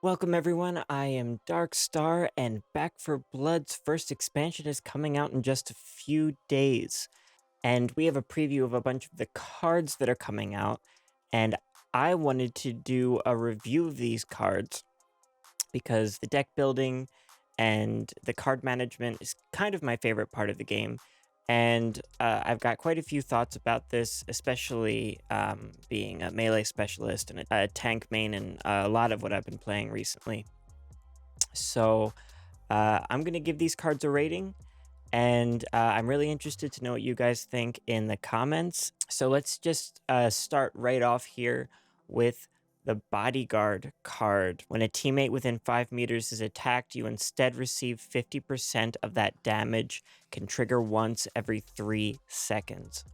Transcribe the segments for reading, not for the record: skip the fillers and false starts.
Welcome everyone, I am Darkstar, and Back for Blood's first expansion is coming out in just a few days. And we have a preview of a bunch of the cards that are coming out, and I wanted to do a review of these cards because the deck building and the card management is kind of my favorite part of the game. And I've got quite a few thoughts about this, especially being a melee specialist and a tank main, and a lot of what I've been playing recently. So I'm going to give these cards a rating, and I'm really interested to know what you guys think in the comments. So let's just start right off here with the Bodyguard card. When a teammate within 5 meters is attacked, you instead receive 50% of that damage, can trigger once every 3 seconds.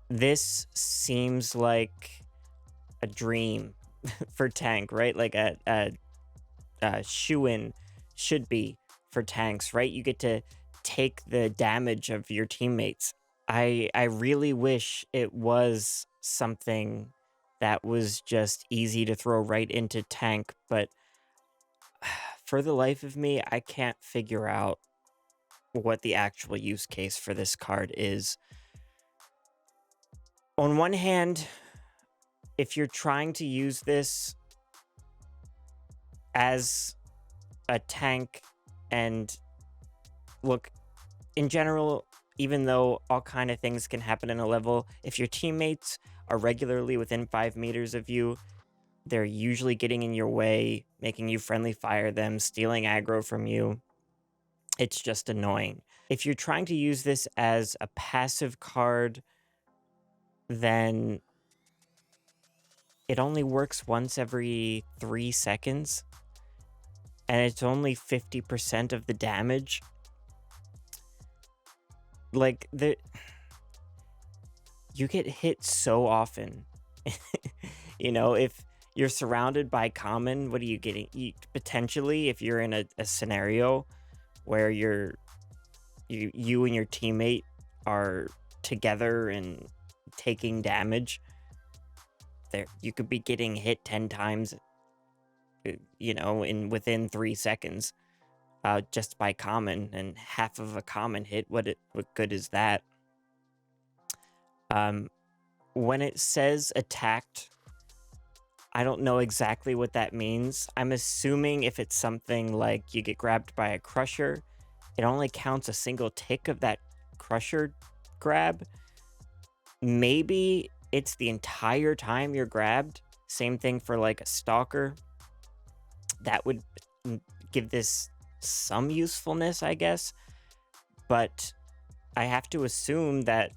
This seems like a dream for tank, right? Like a shoo-in should be for tanks, right? You get to take the damage of your teammates. I really wish it was something that was just easy to throw right into tank, but for the life of me, I can't figure out what the actual use case for this card is. On one hand, if you're trying to use this as a tank, and look, in general, even though all kind of things can happen in a level, if your teammates are regularly within 5 meters of you, they're usually getting in your way, making you friendly fire them, stealing aggro from you. It's just annoying. If you're trying to use this as a passive card, then it only works once every 3 seconds, and it's only 50% of the damage. Like, you get hit so often. If you're surrounded by common, what are you getting? Potentially, if you're in a scenario where you and your teammate are together and taking damage, there you could be getting hit 10 times, in within 3 seconds, just by common, and half of a common hit. What good is that? When it says attacked, I don't know exactly what that means. I'm assuming if it's something like you get grabbed by a crusher, it only counts a single tick of that crusher grab. Maybe it's the entire time you're grabbed. Same thing for like a stalker. That would give this some usefulness, I guess. But I have to assume that,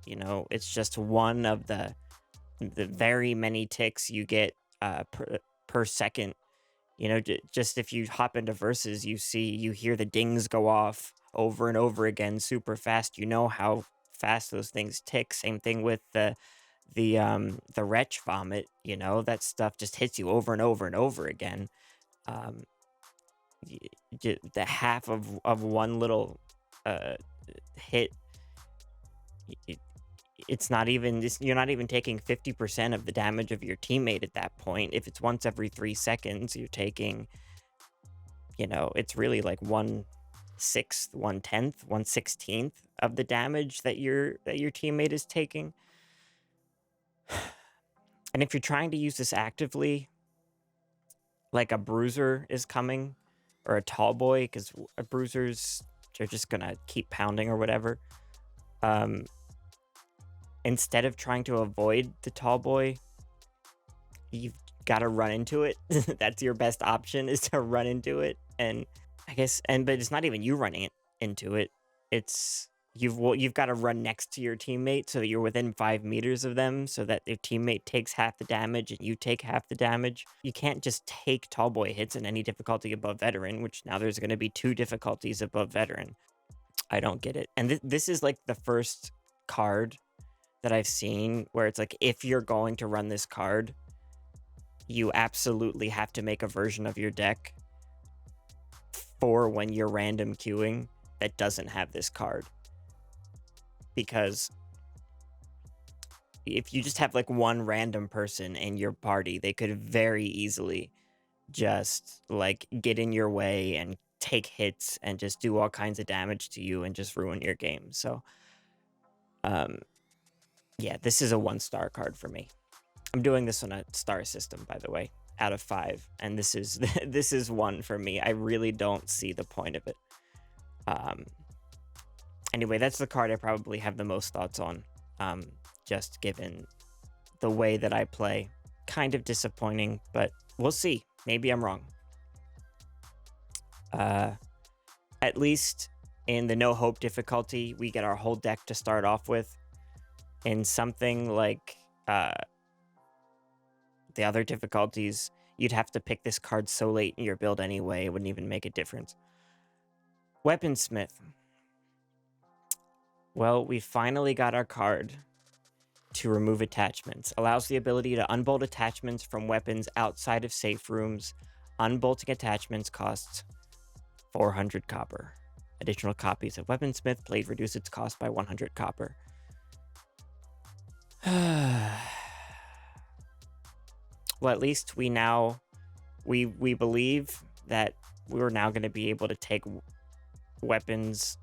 it's just one of the very many ticks you get per second. Just if you hop into verses, you hear the dings go off over and over again super fast. You know how fast those things tick. Same thing with the wretch vomit. That stuff just hits you over and over and over again. um the half of one little hit, it's not even you're not even taking 50% of the damage of your teammate at that point. If it's once every 3 seconds, you're taking, it's really like 1/6, 1/10, 1/16 of the damage that your teammate is taking. And if you're trying to use this actively, like a bruiser is coming, or a tall boy, because bruisers, they're just gonna keep pounding or whatever. um Instead of trying to avoid the tall boy, you've got to run into it. That's your best option, is to run into it. And I guess, but it's not even you running into it. It's you've got to run next to your teammate so that you're within 5 meters of them, so that their teammate takes half the damage and you take half the damage. You can't just take tall boy hits in any difficulty above veteran, which now there's going to be 2 difficulties above veteran. I don't get it. And this is like the first card that I've seen where it's like, if you're going to run this card, you absolutely have to make a version of your deck for when you're random queuing that doesn't have this card. Because if you just have like one random person in your party, they could very easily just like get in your way and take hits and just do all kinds of damage to you and just ruin your game. So yeah, this is a 1-star card for me. I'm doing this on a star system, by the way, out of 5, and this is this is 1 for me. I really don't see the point of it. Anyway, that's the card I probably have the most thoughts on, just given the way that I play. Kind of disappointing, but we'll see. Maybe I'm wrong. At least in the no hope difficulty, we get our whole deck to start off with. In something like the other difficulties, you'd have to pick this card so late in your build anyway, it wouldn't even make a difference. Weaponsmith. Well, we finally got our card to remove attachments. Allows the ability to unbolt attachments from weapons outside of safe rooms. Unbolting attachments costs 400 copper. Additional copies of Weaponsmith Blade reduce its cost by 100 copper. Well, at least we believe that we're now going to be able to take weapons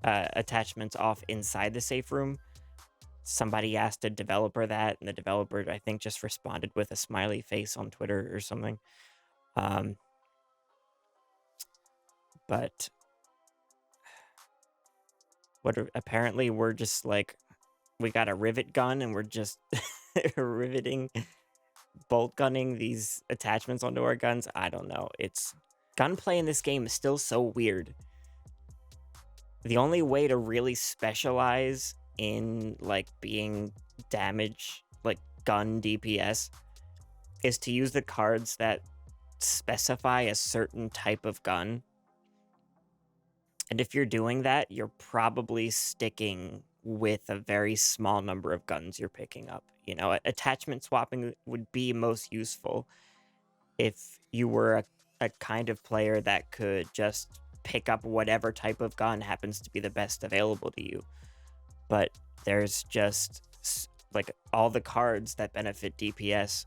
attachments off inside the safe room. Somebody asked a developer that, and the developer, I think, just responded with a smiley face on Twitter or something. But apparently we're just like, we got a rivet gun and we're just riveting, bolt gunning these attachments onto our guns. I don't know. Gunplay in this game is still so weird. The only way to really specialize in like being damage, like gun DPS, is to use the cards that specify a certain type of gun. And if you're doing that, you're probably sticking with a very small number of guns you're picking up. You know, attachment swapping would be most useful if you were a kind of player that could just pick up whatever type of gun happens to be the best available to you. But there's just like all the cards that benefit DPS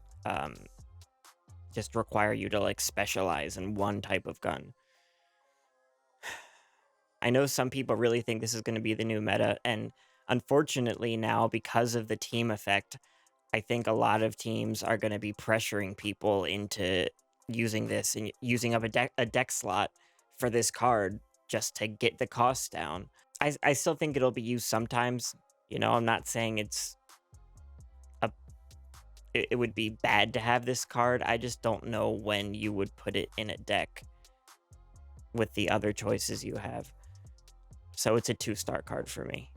just require you to like specialize in one type of gun. I know some people really think this is going to be the new meta, and unfortunately now, because of the team effect, I think a lot of teams are going to be pressuring people into using this and using up a deck slot for this card just to get the costs down. I still think it'll be used sometimes. You know, I'm not saying it would be bad to have this card. I just don't know when you would put it in a deck with the other choices you have. So it's a 2-star card for me.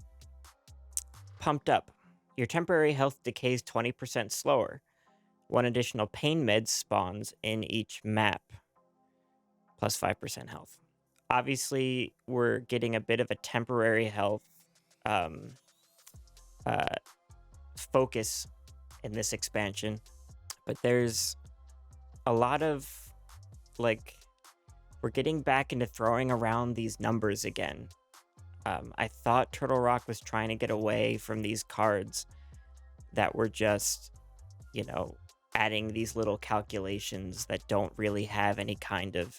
Pumped Up. Your temporary health decays 20% slower. 1 additional pain med spawns in each map. Plus 5% health. Obviously, we're getting a bit of a temporary health focus in this expansion. But there's a lot of, like, we're getting back into throwing around these numbers again. I thought Turtle Rock was trying to get away from these cards that were just, you know, adding these little calculations that don't really have any kind of...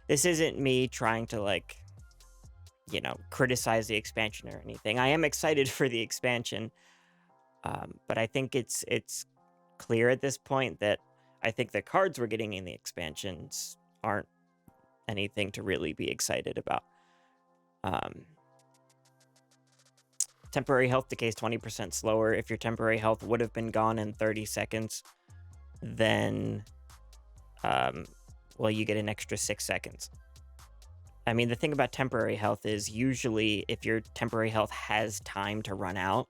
This isn't me trying to, like, you know, criticize the expansion or anything. I am excited for the expansion, but I think it's clear at this point that I think the cards we're getting in the expansions aren't anything to really be excited about. Temporary health decays 20% slower. If your temporary health would have been gone in 30 seconds, then, well, you get an extra 6 seconds. I mean, the thing about temporary health is usually if your temporary health has time to run out,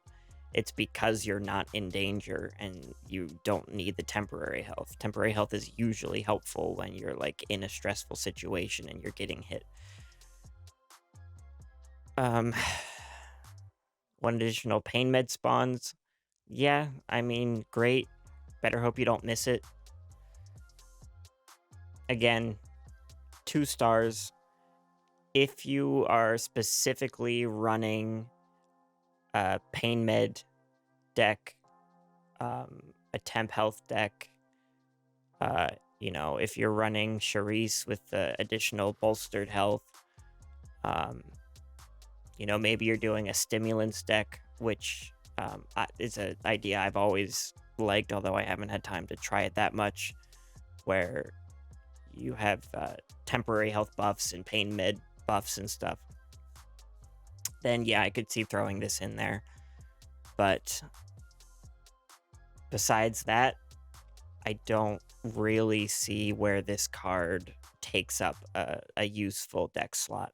it's because you're not in danger and you don't need the temporary health. Temporary health is usually helpful when you're like in a stressful situation and you're getting hit. 1 additional pain med spawns. Yeah, I mean, great. Better hope you don't miss it. Again, 2 stars. If you are specifically running a pain med deck, a temp health deck, You know, if you're running Charisse with the additional bolstered health, you know, maybe you're doing a stimulants deck, which is an idea I've always liked, although I haven't had time to try it that much, where you have temporary health buffs and pain med buffs and stuff. Then yeah, I could see throwing this in there. But besides that, I don't really see where this card takes up a useful deck slot.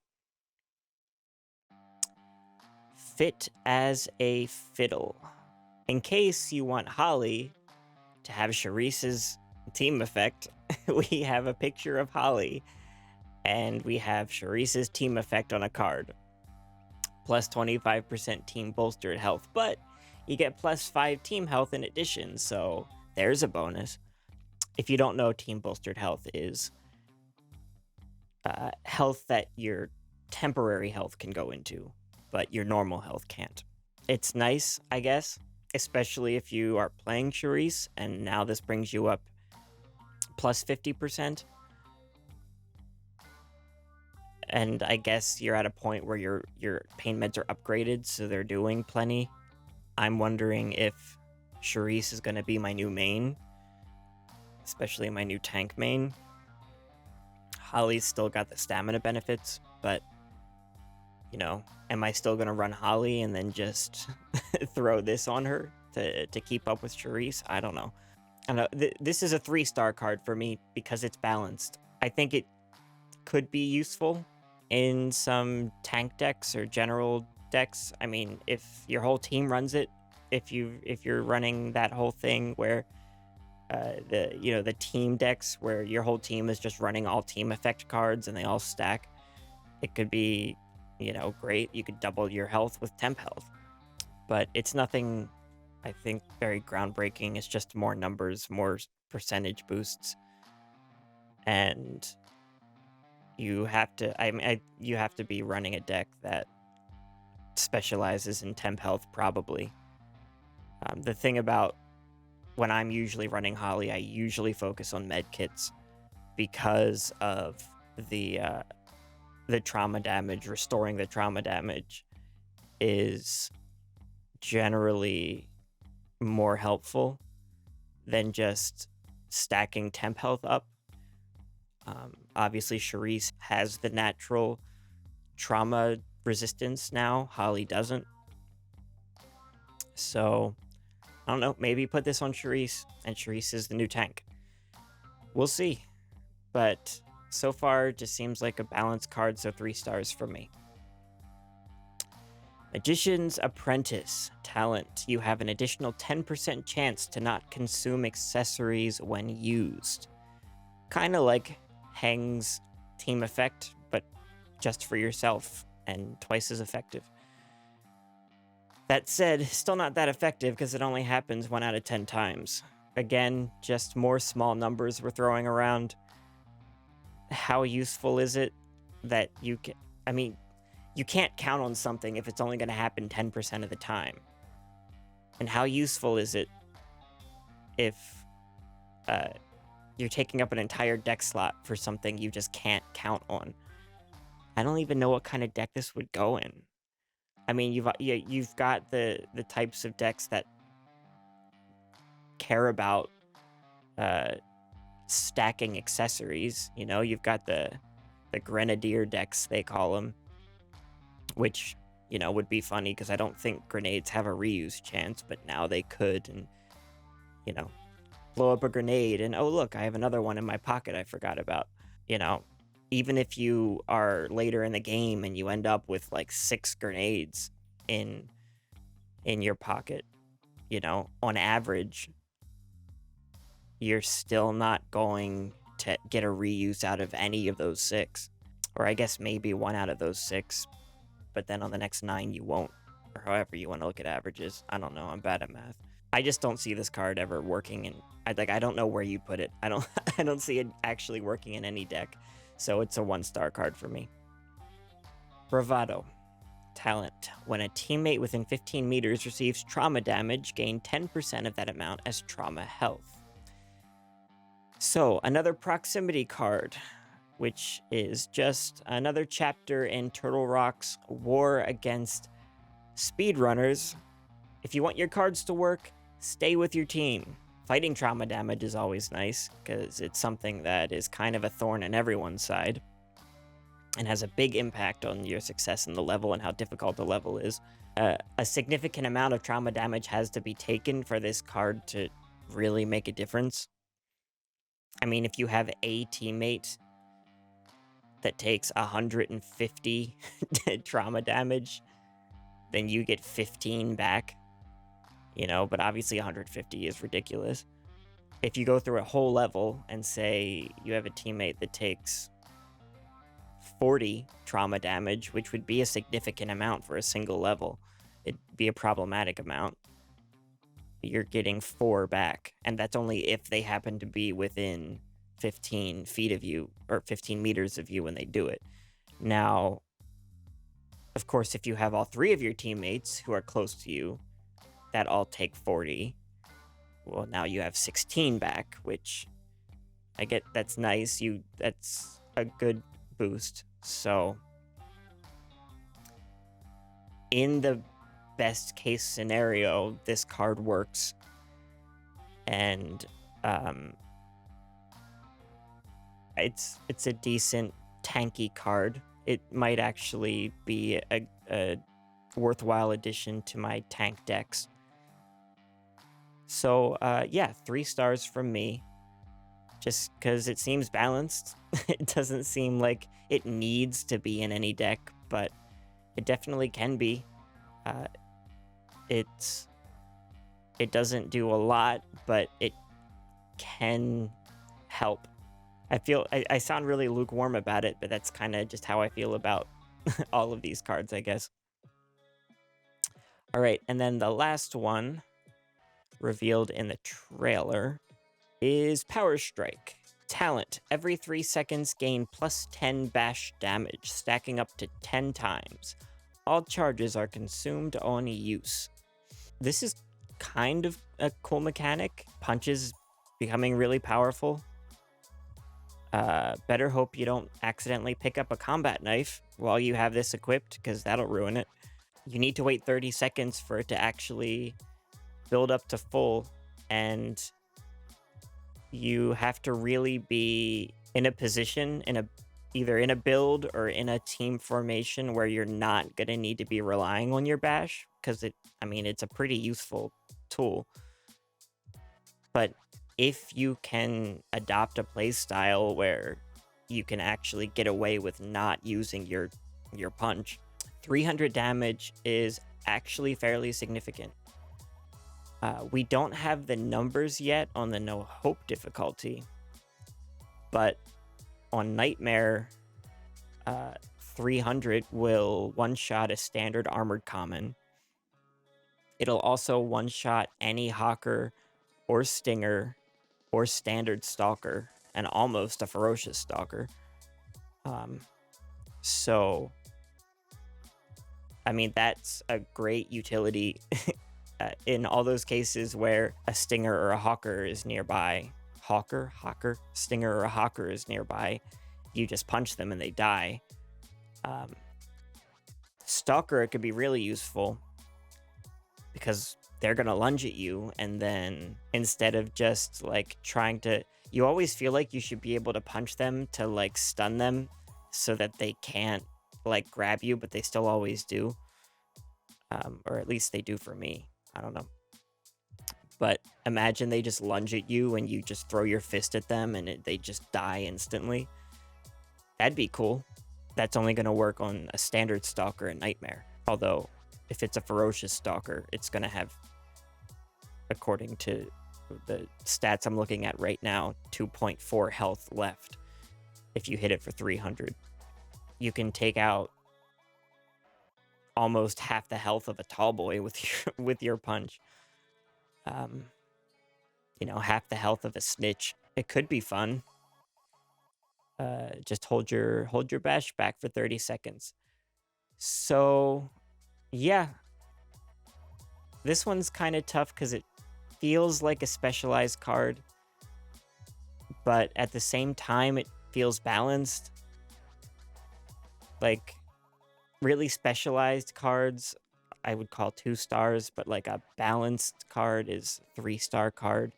Fit as a Fiddle. In case you want Holly to have Charisse's team effect, we have a picture of Holly, and we have Charisse's team effect on a card. Plus 25% team bolstered health, but you get plus 5 team health in addition, so there's a bonus. If you don't know, team bolstered health is health that your temporary health can go into, but your normal health can't. It's nice, I guess, especially if you are playing Charisse, and now this brings you up plus 50%. And I guess you're at a point where your pain meds are upgraded, so they're doing plenty. I'm wondering if Charisse is going to be my new main, especially my new tank main. Holly's still got the stamina benefits, but, you know, am I still going to run Holly and then just throw this on her to keep up with Charisse? I don't know. I know this is a 3-star card for me because it's balanced. I think it could be useful in some tank decks or general decks. I mean, if your whole team runs it, if you're running that whole thing where the team decks where your whole team is just running all team effect cards and they all stack, it could be, you know, great. You could double your health with temp health, but it's nothing, I think, very groundbreaking. It's just more numbers, more percentage boosts, and you have to, you have to be running a deck that specializes in temp health, probably. The thing about when I'm usually running Holly, I usually focus on med kits because of the trauma damage. Restoring the trauma damage is generally more helpful than just stacking temp health up. Obviously, Charisse has the natural trauma resistance now. Holly doesn't. So, I don't know. Maybe put this on Charisse, and Charisse is the new tank. We'll see. But so far, it just seems like a balanced card, so 3 stars for me. Magician's Apprentice. Talent. You have an additional 10% chance to not consume accessories when used. Kind of like Hang's team effect, but just for yourself, and twice as effective. That said, still not that effective because it only happens 1 out of 10 times. Again, just more small numbers we're throwing around. How useful is it that you can... I mean, you can't count on something if it's only going to happen 10% of the time. And how useful is it if you're taking up an entire deck slot for something you just can't count on? I don't even know what kind of deck this would go in. I mean, you've got the types of decks that care about stacking accessories. You know, you've got the Grenadier decks, they call them, which, you know, would be funny because I don't think grenades have a reuse chance, but now they could. And, you know, blow up a grenade and, oh, look, I have another one in my pocket I forgot about. You know, even if you are later in the game and you end up with like 6 grenades in your pocket, you know, on average, you're still not going to get a reuse out of any of those 6. Or I guess maybe 1 out of those 6, but then on the next 9 you won't. Or however you want to look at averages. I don't know, I'm bad at math. I just don't see this card ever working in... I don't know where you put it. I don't see it actually working in any deck. So it's a 1-star card for me. Bravado. Talent. When a teammate within 15 meters receives trauma damage, gain 10% of that amount as trauma health. So, another proximity card, which is just another chapter in Turtle Rock's war against speedrunners. If you want your cards to work, stay with your team. Fighting trauma damage is always nice, because it's something that is kind of a thorn in everyone's side, and has a big impact on your success in the level and how difficult the level is. A significant amount of trauma damage has to be taken for this card to really make a difference. I mean, if you have a teammate that takes 150 trauma damage, then you get 15 back, you know, but obviously 150 is ridiculous. If you go through a whole level and say you have a teammate that takes 40 trauma damage, which would be a significant amount for a single level, it'd be a problematic amount. You're getting 4 back, and that's only if they happen to be within 15 feet of you, or 15 meters of you when they do it. Now, of course, if you have all 3 of your teammates who are close to you that all take 40, well, now you have 16 back, which I get, that's nice. That's a good boost. So in the best case scenario, this card works, and it's a decent tanky card. It might actually be a worthwhile addition to my tank decks. So yeah, 3 stars from me, just because it seems balanced. It doesn't seem like it needs to be in any deck, but it definitely can be. It doesn't do a lot, but it can help. I sound really lukewarm about it, but that's kind of just how I feel about all of these cards, I guess. All right, and then the last one revealed in the trailer is Power Strike. Talent. Every 3 seconds gain plus 10 bash damage, stacking up to 10 times. All charges are consumed on use. This is kind of a cool mechanic. Punches becoming really powerful. Better hope you don't accidentally pick up a combat knife while you have this equipped, because that'll ruin it. You need to wait 30 seconds for it to actually build up to full, and you have to really be in a position, either in a build or in a team formation where you're not going to need to be relying on your bash, because it's a pretty useful tool. But if you can adopt a play style where you can actually get away with not using your punch, 300 damage is actually fairly significant. We don't have the numbers yet on the no hope difficulty, but on Nightmare, 300 will one-shot a standard armored common. It'll also one-shot any Hawker or Stinger or standard Stalker, and almost a ferocious Stalker. So, that's a great utility in all those cases where a Stinger or a Hawker is nearby. Stinger or a Hawker is nearby. You just punch them and they die. Stalker, it could be really useful because they're gonna lunge at you, and then instead of just like trying to, you always feel like you should be able to punch them to like stun them so that they can't like grab you, but they still always do. Or at least they do for me. I don't know. But imagine they just lunge at you and you just throw your fist at them and they just die instantly. That'd be cool. That's only going to work on a standard Stalker and Nightmare. Although, if it's a ferocious Stalker, it's going to have, according to the stats I'm looking at right now, 2.4 health left if you hit it for 300. You can take out almost half the health of a tall boy with your punch. Half the health of a snitch. It could be fun. Just hold your bash back for 30 seconds. So, yeah. This one's kind of tough because it feels like a specialized card, but at the same time, it feels balanced. Like, really specialized cards, I would call 2 stars, but like a balanced card is 3-star card.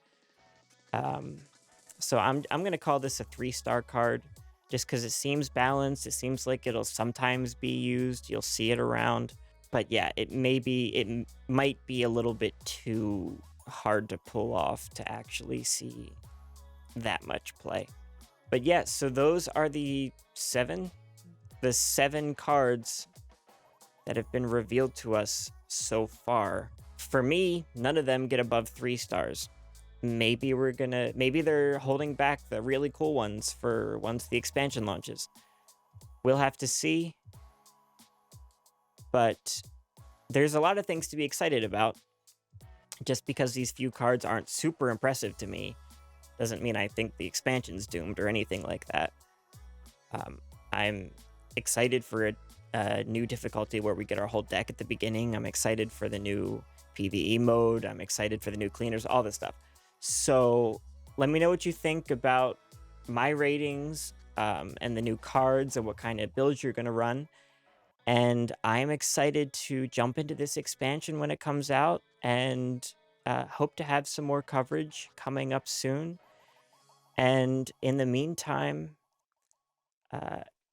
So I'm gonna call this a 3-star card, just because it seems balanced. It seems like it'll sometimes be used. You'll see it around, but yeah, it might be a little bit too hard to pull off to actually see that much play. But yeah, so those are the 7 cards that have been revealed to us so far. For me, none of them get above 3 stars. Maybe they're holding back the really cool ones for once the expansion launches. We'll have to see. But there's a lot of things to be excited about. Just because these few cards aren't super impressive to me doesn't mean I think the expansion's doomed or anything like that. I'm excited for a new difficulty where we get our whole deck at the beginning. I'm excited for the new PvE mode. I'm excited for the new cleaners, all this stuff. So let me know what you think about my ratings and the new cards and what kind of builds you're going to run. And I'm excited to jump into this expansion when it comes out, and hope to have some more coverage coming up soon. And in the meantime,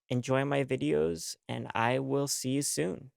enjoy my videos, and I will see you soon.